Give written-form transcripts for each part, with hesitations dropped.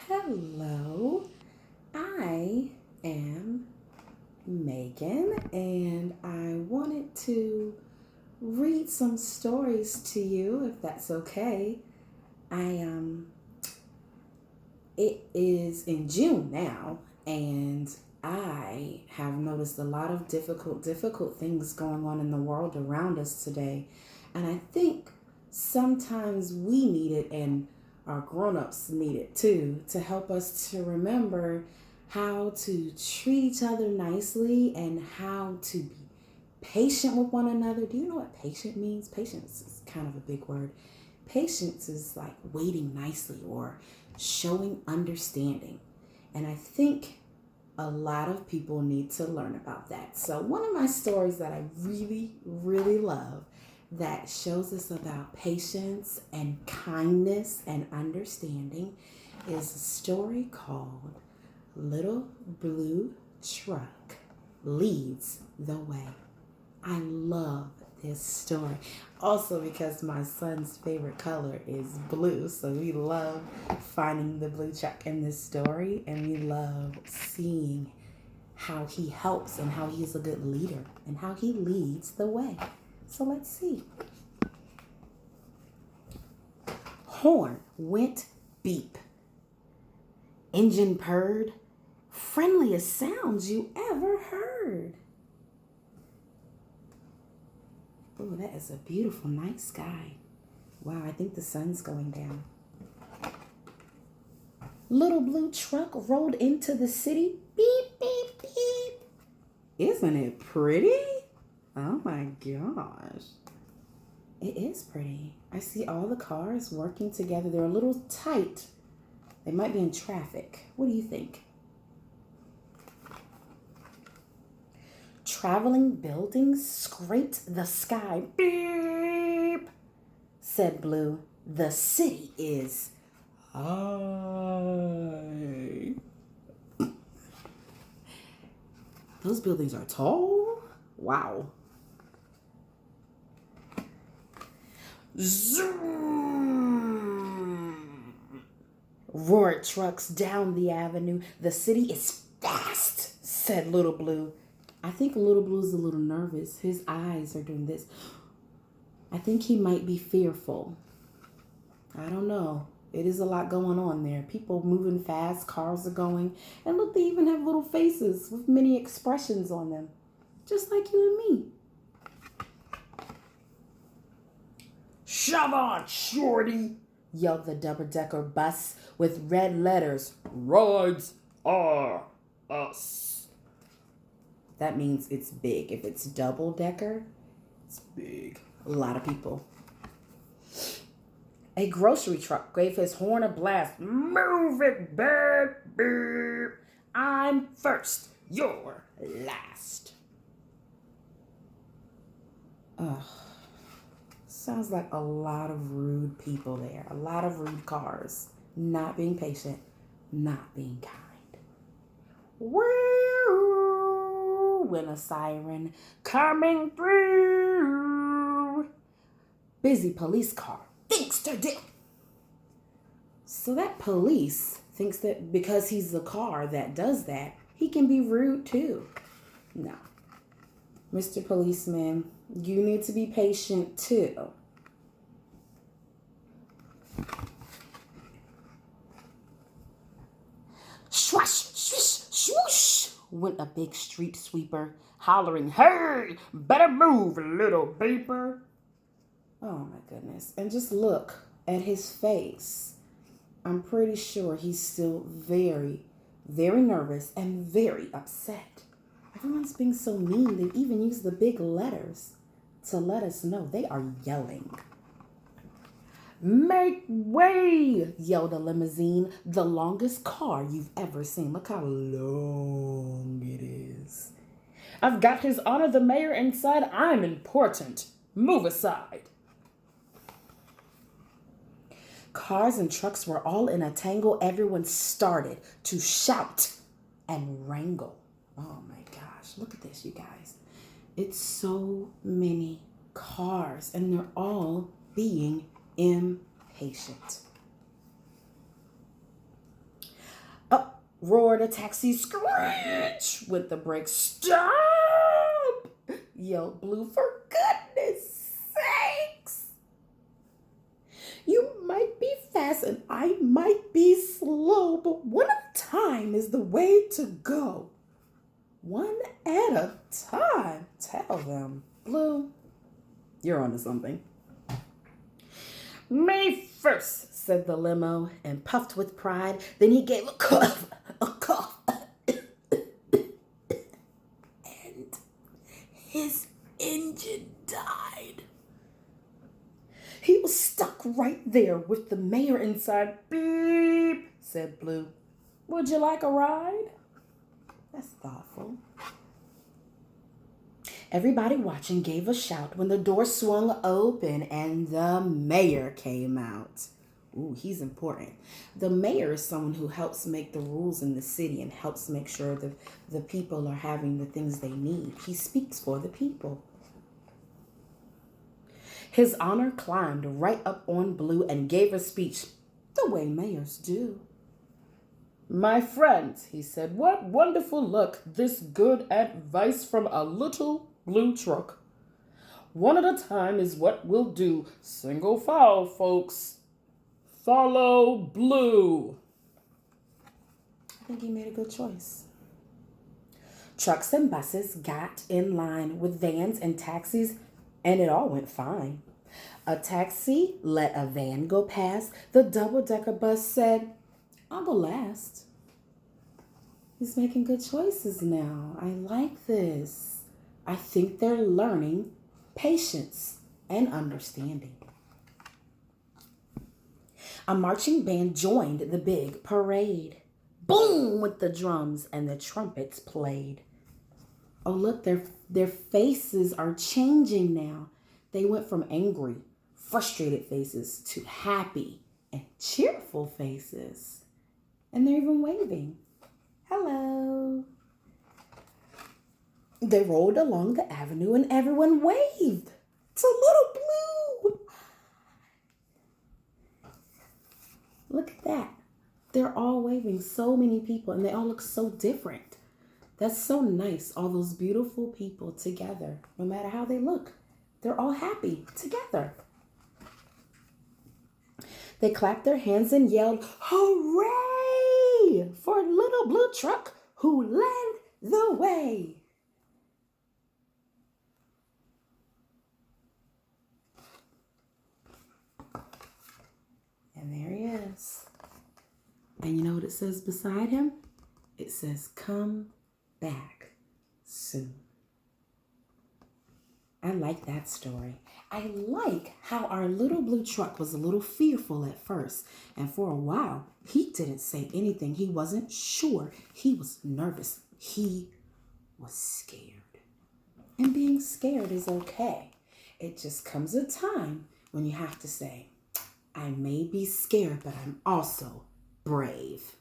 Hello, I am Megan, and I wanted to read some stories to you, if that's okay. I It is in June now, and I have noticed a lot of difficult things going on in the world around us today, and I think sometimes we need it, and our grown-ups need it too, to help us to remember how to treat each other nicely and how to be patient with one another. Do you know what patient means? Patience is kind of a big word. Patience is like waiting nicely or showing understanding. And I think a lot of people need to learn about that. So, one of my stories that I really love that shows us about patience and kindness and understanding is a story called Little Blue Truck Leads the Way. I love this story. Also because my son's favorite color is blue, so we love finding the blue truck in this story, and we love seeing how he helps and how he's a good leader and how he leads the way. So let's see. Horn went beep. Engine purred. Friendliest sounds you ever heard. Oh, that is a beautiful night sky. Wow, I think the sun's going down. Little blue truck rolled into the city. Beep, beep, beep. Isn't it pretty? Oh my gosh. It is pretty. I see all the cars working together. They're a little tight. They might be in traffic. What do you think? Traveling buildings scraped the sky. Beep, said Blue. The city is high. Those buildings are tall. Wow. Zoom! Roared trucks down the avenue. The city is fast, said Little Blue. I think Little Blue's a little nervous. His eyes are doing this. I think he might be fearful. I don't know. It is a lot going on there. People moving fast, cars are going. And look, they even have little faces with many expressions on them. Just like you and me. Shove on, shorty, yelled the double-decker bus with red letters. Rides are us. That means it's big. If it's double-decker, it's big. A lot of people. A grocery truck gave his horn a blast. Move it back, beep. I'm first, you're last. Ugh. Sounds like a lot of rude people there. A lot of rude cars. Not being patient. Not being kind. Woo! Went a siren. Coming through. Busy police car. Thinks to do. So that police thinks that because he's the car that does that, he can be rude too. No. Mr. Policeman, you need to be patient too. Swash, swish, swoosh, went a big street sweeper, hollering, hey, better move, little beeper. Oh my goodness. And just look at his face. I'm pretty sure he's still very nervous and very upset. Everyone's being so mean, they even use the big letters to let us know they are yelling. Make way, yelled a limousine, the longest car you've ever seen. Look how long it is. I've got His Honor the Mayor inside. I'm important. Move aside. Cars and trucks were all in a tangle. Everyone started to shout and wrangle. Oh my gosh, look at this, you guys. It's so many cars, and they're all being impatient. roared a taxi. Screech! With the brakes. Stop! Yelled Blue. For goodness sakes! You might be fast and I might be slow, but one at a time is the way to go. One at a time. Tell them. Blue, you're onto something. Me first, said the limo and puffed with pride. Then he gave a cough, and his engine died. He was stuck right there with the mayor inside. Beep, said Blue. Would you like a ride? That's thoughtful. Everybody watching gave a shout when the door swung open and the mayor came out. Ooh, he's important. The mayor is someone who helps make the rules in the city and helps make sure that the people are having the things they need. He speaks for the people. His honor climbed right up on Blue and gave a speech the way mayors do. My friends, he said, what wonderful luck, this good advice from a little blue truck. One at a time is what we'll do. Single file, folks. Follow Blue. I think he made a good choice. Trucks and buses got in line with vans and taxis, and it all went fine. A taxi let a van go past. The double-decker bus said, I'll go last. He's making good choices now. I like this. I think they're learning patience and understanding. A marching band joined the big parade. Boom with the drums and the trumpets played. Oh, look, their faces are changing now. They went from angry, frustrated faces to happy and cheerful faces. And they're even waving. Hello. They rolled along the avenue and everyone waved to Little Blue. Look at that. They're all waving, so many people, and they all look so different. That's so nice, all those beautiful people together, no matter how they look. They're all happy together. They clapped their hands and yelled, hooray, for Little Blue Truck who led the way. And there he is. And you know what it says beside him? It says, come back soon. I like that story. I like how our little blue truck was a little fearful at first. And for a while, he didn't say anything. He wasn't sure. He was nervous. He was scared. And being scared is okay. It just comes a time when you have to say, I may be scared, but I'm also brave.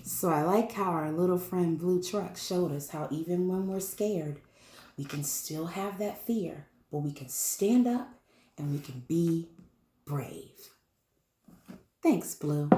So I like how our little friend Blue Truck showed us how even when we're scared, we can still have that fear, but we can stand up and we can be brave. Thanks, Blue.